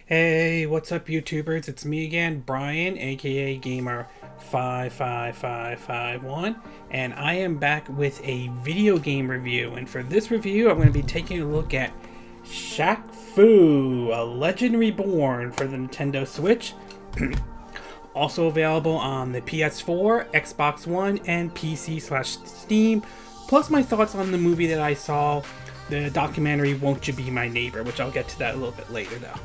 Hey, what's up, YouTubers? It's me again, Brian, aka Gamer55551, and I am back with a video game review. And for this review, I'm going to be taking a look at Shaq Fu, a Legend Reborn for the Nintendo Switch. Also available on the PS4, Xbox One, and PC/Steam. Plus my thoughts on the movie that I saw, the documentary Won't You Be My Neighbor, which I'll get to that a little bit later though.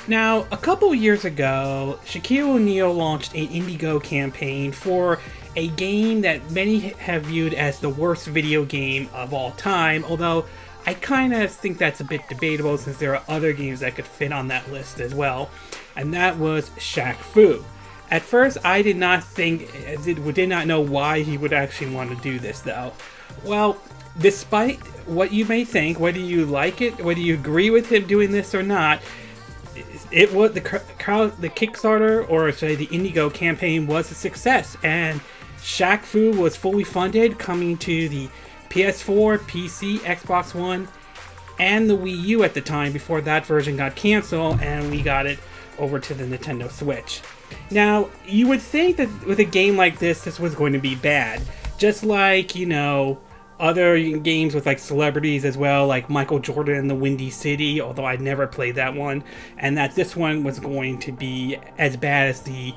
Now, a couple years ago, Shaquille O'Neal launched an Indigo campaign for a game that many have viewed as the worst video game of all time, although I kind of think that's a bit debatable since there are other games that could fit on that list as well, and that was Shaq Fu. At first, I did not know why he would actually want to do this though. Well, despite what you may think, whether you like it, whether you agree with him doing this or not, it was the Kickstarter, or say the Indigo campaign, was a success, and Shaq Fu was fully funded, coming to the PS4, PC, Xbox One, and the Wii U at the time before that version got canceled and we got it over to the Nintendo Switch. Now, you would think that with a game like this was going to be bad, just like, you know, other games with like celebrities as well, like Michael Jordan in the Windy City, although I'd never played that one, and that this one was going to be as bad as the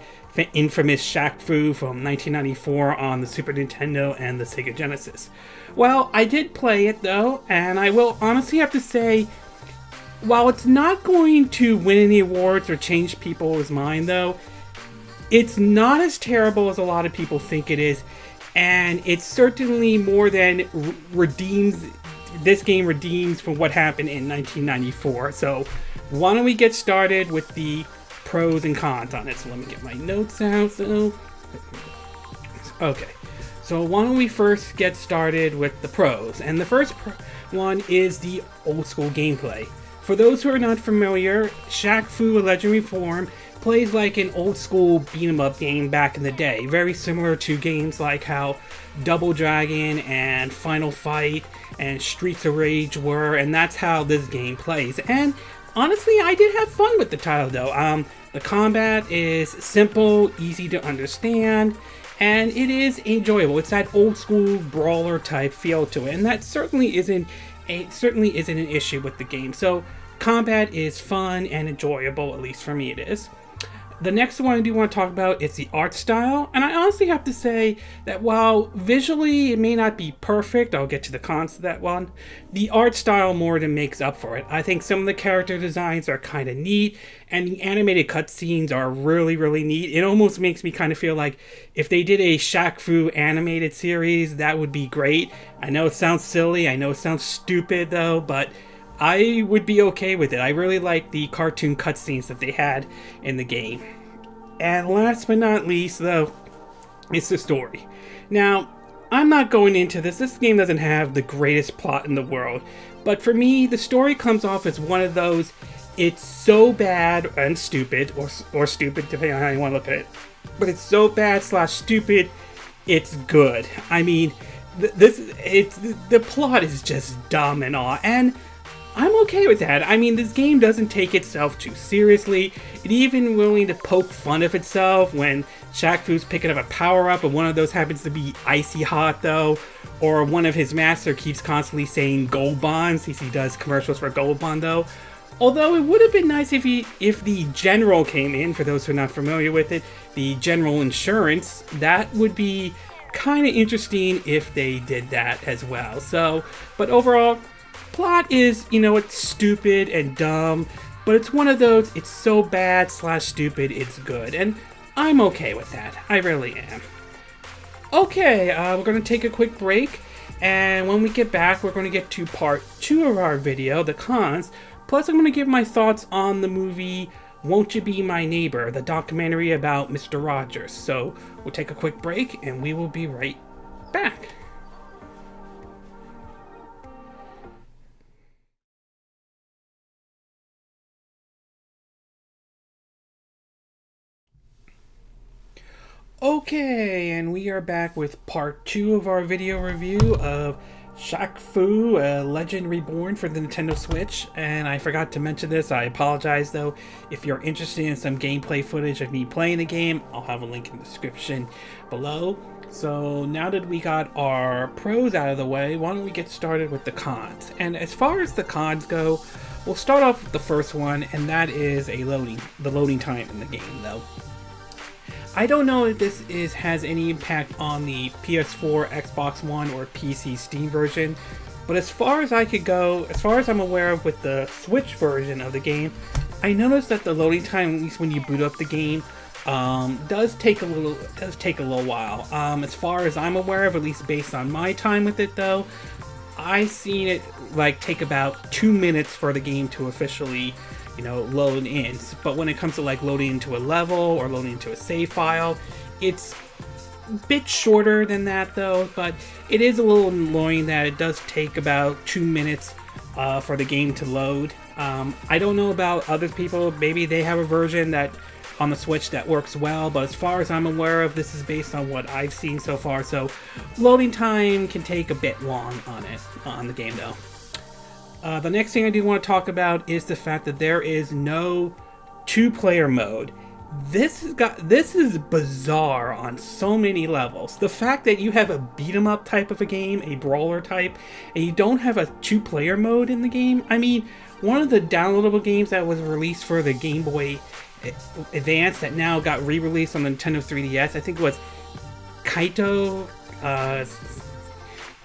infamous Shaq Fu from 1994 on the Super Nintendo and the Sega Genesis. Well, I did play it though, and I will honestly have to say, while it's not going to win any awards or change people's mind though, it's not as terrible as a lot of people think it is. And it's certainly more than redeems. This game redeems from what happened in 1994. So why don't we get started with the pros and cons on it. So let me get my notes out. Okay, so why don't we first get started with the pros. And the first one is the old school gameplay. For those who are not familiar, Shaq Fu: A Legend Reborn plays like an old school beat 'em up game back in the day, very similar to games like how Double Dragon and Final Fight and Streets of Rage were, and that's how this game plays. And honestly, I did have fun with the title though. The combat is simple, easy to understand, and it is enjoyable. It's that old school brawler type feel to it, and that certainly isn't an issue with the game. So combat is fun and enjoyable, at least for me it is. The next one I do want to talk about is the art style, and I honestly have to say that while visually it may not be perfect, I'll get to the cons of that one, the art style more than makes up for it. I think some of the character designs are kind of neat, and the animated cutscenes are really, really neat. It almost makes me kind of feel like if they did a Shaq Fu animated series, that would be great. I know it sounds silly, I know it sounds stupid though, but I would be okay with it. I really like the cartoon cutscenes that they had in the game. And last but not least, though, it's the story. Now, I'm not going into this. This game doesn't have the greatest plot in the world. But for me, the story comes off as one of those, it's so bad and stupid, or stupid, depending on how you want to look at it. But it's so bad / stupid, it's good. I mean, the plot is just dumb and all. And I'm okay with that. I mean, this game doesn't take itself too seriously. It even willing to poke fun of itself when Shaq Fu's picking up a power-up and one of those happens to be icy hot though, or one of his master keeps constantly saying Gold Bond, since he does commercials for Gold Bond though. Although it would have been nice if the General came in, for those who are not familiar with it, the General Insurance, that would be kind of interesting if they did that as well. So, but overall, plot is, you know, it's stupid and dumb, but it's one of those, it's so bad / stupid, it's good, and I'm okay with that. I really am. Okay, we're going to take a quick break, and when we get back, we're going to get to part 2 of our video, the cons, plus I'm going to give my thoughts on the movie Won't You Be My Neighbor, the documentary about Mr. Rogers. So, we'll take a quick break, and we will be right back. Okay, and we are back with part 2 of our video review of Shaq Fu, Legend Reborn for the Nintendo Switch, and I forgot to mention this, I apologize though. If you're interested in some gameplay footage of me playing the game, I'll have a link in the description below. So now that we got our pros out of the way, why don't we get started with the cons? And as far as the cons go, we'll start off with the first one, and that is the loading time in the game though. I don't know if this has any impact on the PS4, Xbox One, or PC Steam version, but as far as I could go, as far as I'm aware of with the Switch version of the game, I noticed that the loading time, at least when you boot up the game, does take a little while. As far as I'm aware of, at least based on my time with it though, I've seen it like take about 2 minutes for the game to officially load in. But when it comes to like loading into a level or loading into a save file, it's a bit shorter than that though, but it is a little annoying that it does take about 2 minutes for the game to load. I don't know about other people, maybe they have a version that on the Switch that works well, but as far as I'm aware of, this is based on what I've seen so far, so loading time can take a bit long on the game though. The next thing I do want to talk about is the fact that there is no two-player mode. This is bizarre on so many levels. The fact that you have a beat-em-up type of a game, a brawler type, and you don't have a two-player mode in the game. I mean, one of the downloadable games that was released for the Game Boy Advance that now got re-released on the Nintendo 3DS, I think it was Kaito,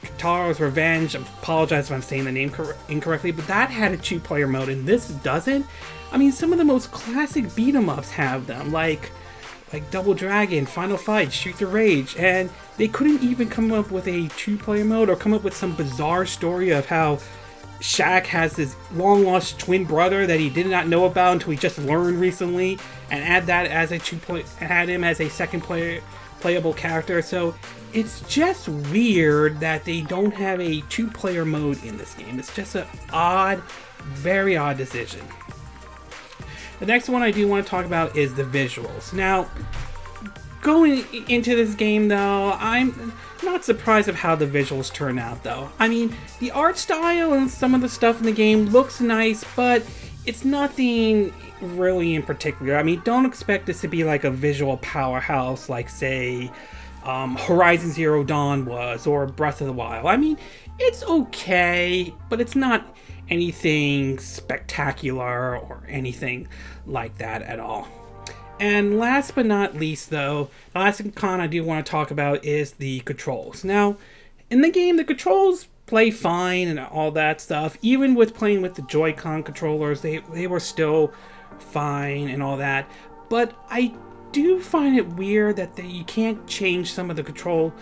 Kataro's Revenge. I apologize if I'm saying the name incorrectly, but that had a two-player mode, and this doesn't. I mean, some of the most classic beat-em-ups have them, like Double Dragon, Final Fight, Streets of Rage, and they couldn't even come up with a two-player mode or come up with some bizarre story of how Shaq has this long-lost twin brother that he did not know about until he just learned recently, and add that as had him as a second playable character. So it's just weird that they don't have a two-player mode in this game. It's just an odd, very odd decision. The next one I do want to talk about is the visuals. Now, going into this game though, I'm not surprised of how the visuals turn out though. I mean, the art style and some of the stuff in the game looks nice, but it's nothing really in particular. I mean, don't expect this to be like a visual powerhouse like, say, Horizon Zero Dawn was, or Breath of the Wild. I mean, it's okay, but it's not anything spectacular or anything like that at all. And last but not least though, the last con I do want to talk about is the controls. Now, in the game, the controls play fine and all that stuff. Even with playing with the Joy-Con controllers, they were still fine and all that. But I do find it weird that you can't change some of the controls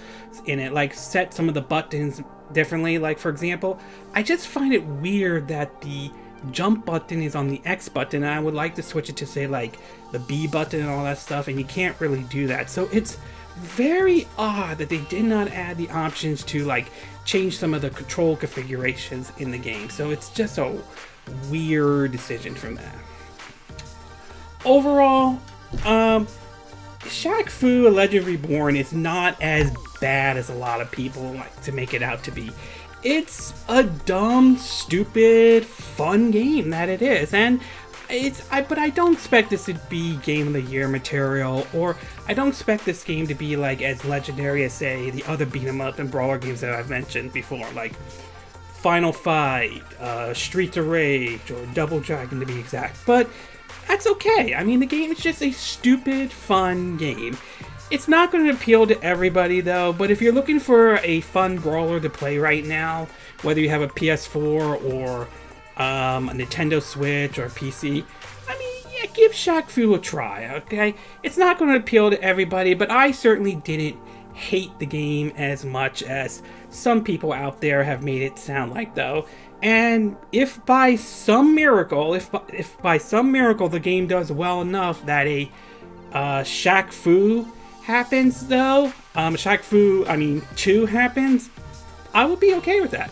in it, like set some of the buttons differently. Like, for example, I just find it weird that the jump button is on the X button, and I would like to switch it to, say, like the B button and all that stuff, and you can't really do that. So it's very odd that they did not add the options to like change some of the control configurations in the game. So it's just a weird decision from that. Overall, Shaq Fu, A Legend Reborn is not as bad as a lot of people like to make it out to be. It's a dumb, stupid, fun game that it is, and but I don't expect this to be Game of the Year material, or I don't expect this game to be like as legendary as, say, the other beat 'em up and brawler games that I've mentioned before, like Final Fight, Streets of Rage, or Double Dragon to be exact. But that's okay. I mean, the game is just a stupid, fun game. It's not going to appeal to everybody though, but if you're looking for a fun brawler to play right now, whether you have a PS4 or a Nintendo Switch or PC, I mean, yeah, give Shaq Fu a try, okay? It's not going to appeal to everybody, but I certainly didn't hate the game as much as some people out there have made it sound like though. And if by some miracle, if by some miracle the game does well enough that a Shaq Fu happens though, Shaq Fu 2 happens, I would be okay with that.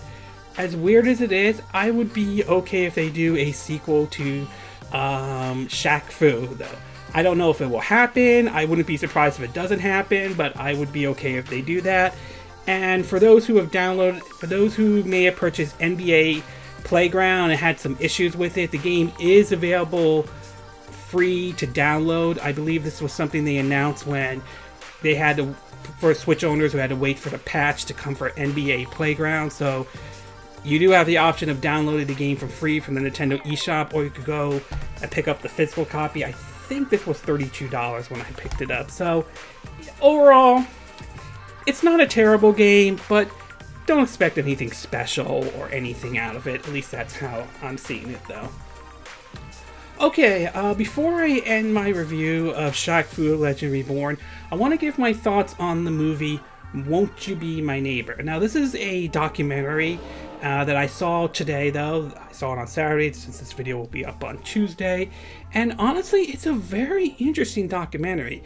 As weird as it is, I would be okay if they do a sequel to Shaq Fu though. I don't know if it will happen. I wouldn't be surprised if it doesn't happen, but I would be okay if they do that. And for those who may have purchased NBA Playground and had some issues with it, the game is available free to download. I believe this was something they announced when they had to, for Switch owners who had to wait for the patch to come for NBA Playground. So you do have the option of downloading the game for free from the Nintendo eShop, or you could go and pick up the physical copy. I think this was $32 when I picked it up. So overall, it's not a terrible game, but don't expect anything special or anything out of it. At least that's how I'm seeing it, though. Okay, before I end my review of Shaq Fu Legend Reborn, I want to give my thoughts on the movie Won't You Be My Neighbor. Now, this is a documentary that I saw today, though. I saw it on Saturday, since this video will be up on Tuesday. And honestly, it's a very interesting documentary.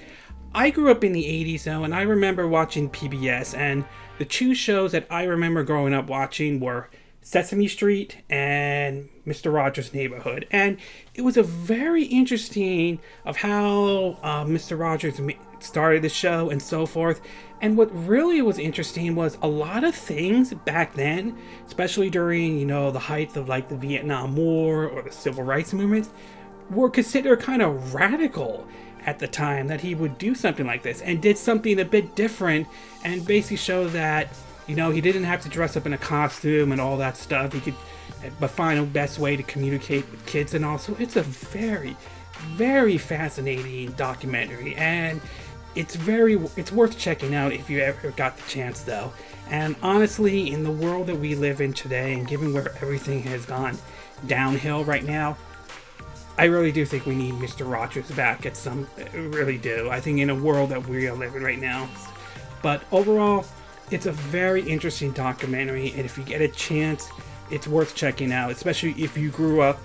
I grew up in the 80s, though, and I remember watching PBS, and the two shows that I remember growing up watching were Sesame Street and Mr. Rogers' Neighborhood. And it was a very interesting of how Mr. Rogers started the show and so forth. And what really was interesting was a lot of things back then, especially during, you know, the height of like the Vietnam War or the Civil Rights movement, were considered kind of radical at the time, that he would do something like this and did something a bit different and basically show that, you know, he didn't have to dress up in a costume and all that stuff. He could but find a best way to communicate with kids and all. So it's a very, very fascinating documentary, and it's worth checking out if you ever got the chance, though. And honestly, in the world that we live in today, and given where everything has gone downhill right now, I really do think we need Mr. Rogers back I really do. I think in a world that we are living right now. But overall, it's a very interesting documentary, and if you get a chance, it's worth checking out, especially if you grew up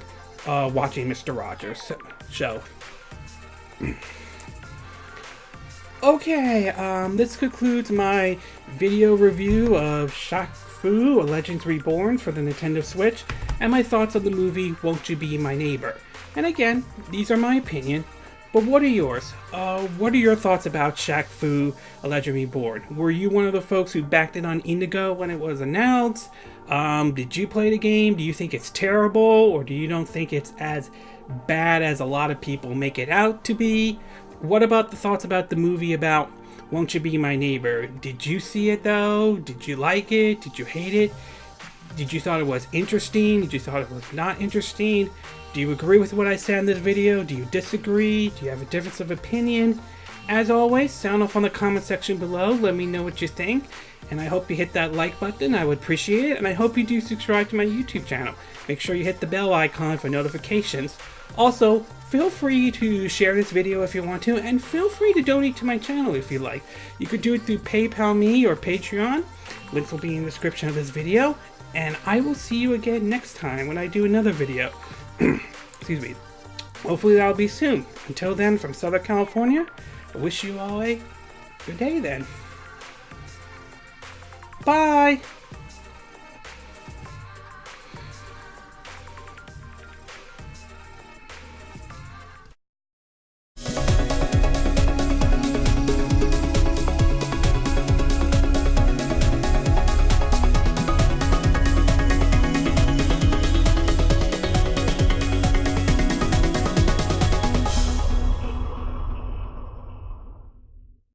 watching Mr. Rogers' show. Okay, this concludes my video review of Shaq Fu Legends Reborn for the Nintendo Switch, and my thoughts on the movie Won't You Be My Neighbor. And again, these are my opinion, but what are yours? What are your thoughts about Shaq Fu Legend Reborn? Were you one of the folks who backed it on Indigo when it was announced? Did you play the game? Do you think it's terrible, or do you don't think it's as bad as a lot of people make it out to be? What about the thoughts about the movie about Won't You Be My Neighbor? Did you see it, though? Did you like it? Did you hate it? Did you thought it was interesting? Did you thought it was not interesting? Do you agree with what I said in this video? Do you disagree? Do you have a difference of opinion? As always, sound off on the comment section below. Let me know what you think. And I hope you hit that like button. I would appreciate it. And I hope you do subscribe to my YouTube channel. Make sure you hit the bell icon for notifications. Also, feel free to share this video if you want to. And feel free to donate to my channel if you like. You could do it through PayPal Me or Patreon. Links will be in the description of this video. And I will see you again next time when I do another video. Excuse me. Hopefully that'll be soon. Until then, from Southern California, I wish you all a good day then. Bye!